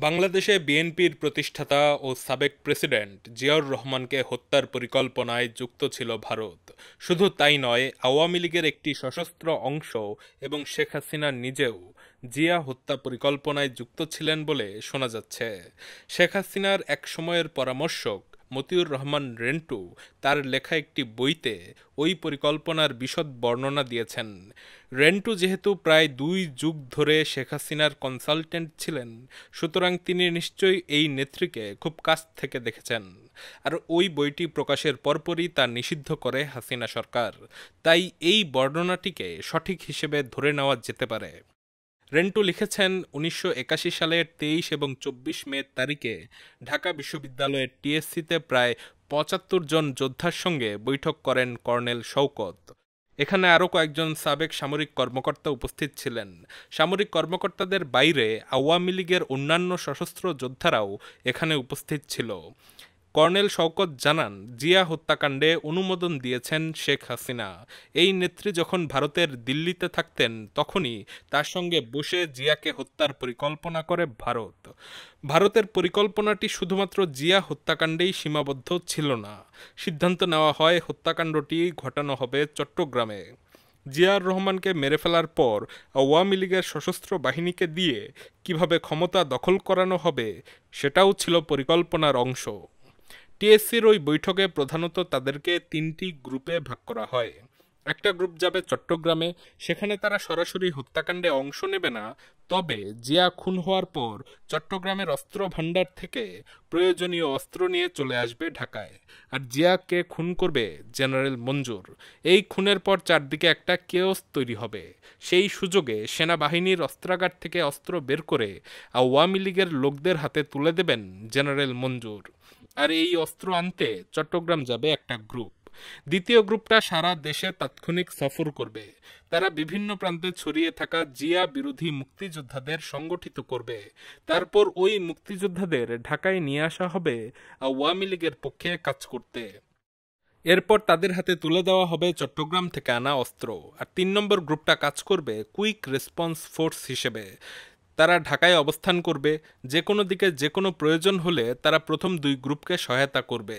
বাংলাদেশে বিএনপির প্রতিষ্ঠাতা ও সাবেক প্রেসিডেন্ট জিয়াউর রহমানকে হত্যার পরিকল্পনায় যুক্ত ছিল ভারত। শুধু তাই নয়, আওয়ামী লীগের একটি সশস্ত্র অংশ এবং শেখ হাসিনা নিজেও জিয়া হত্যা পরিকল্পনায় যুক্ত ছিলেন বলে শোনা যাচ্ছে। শেখ হাসিনার এক সময়ের পরামর্শক মতিউর রহমান রেন্টু তার লেখা একটি বইতে ওই পরিকল্পনার বিশদ বর্ণনা দিয়েছেন। রেন্টু যেহেতু প্রায় 2 যুগ ধরে শেখ হাসিনার কনসালটেন্ট ছিলেন, সুতরাং তিনি নিশ্চয়ই এই নেত্রীকে খুব কাছ থেকে দেখেছেন। আর ওই বইটি প্রকাশের পরপরই তা নিষিদ্ধ করে হাসিনা সরকার। তাই এই বর্ণনাটিকে সঠিক হিসেবে ধরে নেওয়া যেতে পারে। রেন্টু লিখেছেন, 1981 সালের 23 এবং 24 মে তারিখে ঢাকা বিশ্ববিদ্যালয়ের টিএসসিতে প্রায় 75 জন যোদ্ধার সঙ্গে বৈঠক করেন কর্নেল শওকত। এখানে আরও কয়েকজন সাবেক সামরিক কর্মকর্তা উপস্থিত ছিলেন। সামরিক কর্মকর্তাদের বাইরে আওয়ামী লীগের অন্যান্য সশস্ত্র যোদ্ধারাও এখানে উপস্থিত ছিল। কর্নেল শওকত জানান, জিয়া হত্যাকাণ্ডে অনুমোদন দিয়েছেন শেখ হাসিনা। এই নেত্রী যখন ভারতের দিল্লিতে থাকতেন, তখনই তার সঙ্গে বসে জিয়াকে হত্যার পরিকল্পনা করে ভারত। ভারতের পরিকল্পনাটি শুধুমাত্র জিয়া হত্যাকাণ্ডেই সীমাবদ্ধ ছিল না। সিদ্ধান্ত নেওয়া হয় হত্যাকাণ্ডটি ঘটানো হবে চট্টগ্রামে। জিয়াউর রহমানকে মেরে ফেলার পর আওয়ামী লীগের সশস্ত্র বাহিনীকে দিয়ে কিভাবে ক্ষমতা দখল করানো হবে, সেটাও ছিল পরিকল্পনার অংশ। টিএসসির ওই বৈঠকে প্রধানত তাদেরকে 3টি গ্রুপে ভাগ করা হয়। একটা গ্রুপ যাবে চট্টগ্রামে, সেখানে তারা সরাসরি হত্যাকাণ্ডে অংশ নেবে না, তবে জিয়া খুন হওয়ার পর চট্টগ্রামের অস্ত্র ভাণ্ডার থেকে প্রয়োজনীয় অস্ত্র নিয়ে চলে আসবে ঢাকায়। আর জিয়াকে খুন করবে জেনারেল মঞ্জুর। এই খুনের পর চারদিকে একটা কেওস তৈরি হবে। সেই সুযোগে সেনাবাহিনীর অস্ত্রাগার থেকে অস্ত্র বের করে আওয়ামী লীগের লোকদের হাতে তুলে দেবেন জেনারেল মঞ্জুর। আর এই অস্ত্র আনতে চট্টগ্রাম যাবে একটা গ্রুপ। দ্বিতীয় গ্রুপটা সারা দেশে তাৎক্ষণিক সফর করবে। তারা বিভিন্ন প্রান্তে ছড়িয়ে থাকা জিয়া বিরোধী মুক্তিযোদ্ধাদের সংগঠিত করবে। তারপর ওই মুক্তিযোদ্ধাদের ঢাকায় নিয়ে আসা হবে আওয়ামী লীগের পক্ষে কাজ করতে। এরপর তাদের হাতে তুলে দেওয়া হবে চট্টগ্রাম থেকে আনা অস্ত্র। আর 3 নম্বর গ্রুপটা কাজ করবে কুইক রেসপন্স ফোর্স হিসেবে। তারা ঢাকায় অবস্থান করবে। যে কোনো দিকে যে কোনো প্রয়োজন হলে তারা প্রথম 2 গ্রুপকে সহায়তা করবে।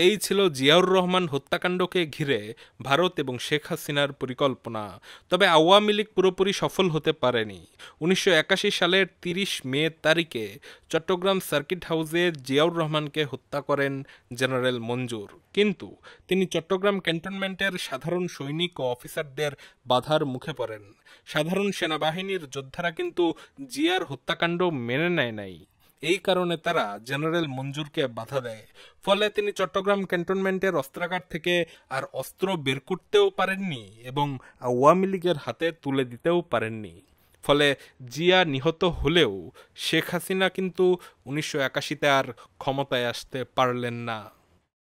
এই ছিল জিয়াউর রহমান হত্যাকাণ্ডকে ঘিরে ভারত এবং শেখ হাসিনার পরিকল্পনা। তবে আওয়ামী লীগ পুরোপুরি সফল হতে পারেনি। 1981 সালের 30 মে তারিখে চট্টগ্রাম সার্কিট হাউসে জিয়াউর রহমানকে হত্যা করেন জেনারেল মঞ্জুর। কিন্তু তিনি চট্টগ্রাম ক্যান্টনমেন্টের সাধারণ সৈনিক ও অফিসারদের বাধার মুখে পড়েন। সাধারণ সেনাবাহিনীর যোদ্ধারা কিন্তু জিয়ার হত্যাকাণ্ড মেনে নেয় নাই। এই কারণে তারা জেনারেল মঞ্জুরকে বাধা দেয়। ফলে তিনি চট্টগ্রাম ক্যান্টনমেন্টের অস্ত্রাগার থেকে আর অস্ত্র বের করতেও পারেননি এবং আওয়ামী লীগের হাতে তুলে দিতেও পারেননি। ফলে জিয়া নিহত হলেও শেখ হাসিনা কিন্তু 1981-তে আর ক্ষমতায় আসতে পারলেন না।